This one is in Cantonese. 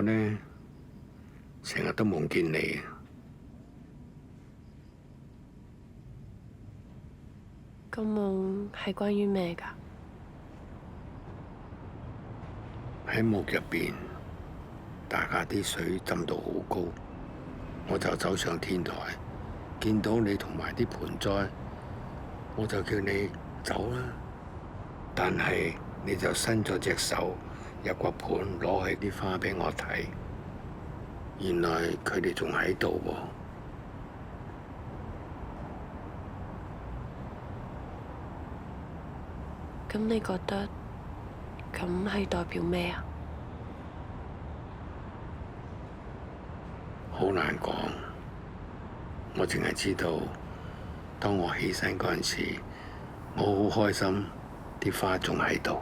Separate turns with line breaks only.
呢，成日都夢見你。
個夢係關於咩㗎？
喺夢入邊，大家啲水浸到好高，我就走上天台，見到你同埋啲盆栽，我就叫你走啦。但係你就伸咗隻手入個盆攞起啲花俾我睇，原來佢哋仲喺度喎。
咁你覺得咁係代表咩啊？
好難講，我淨係知道，當我起身嗰陣時，我好開心，啲花仲喺度。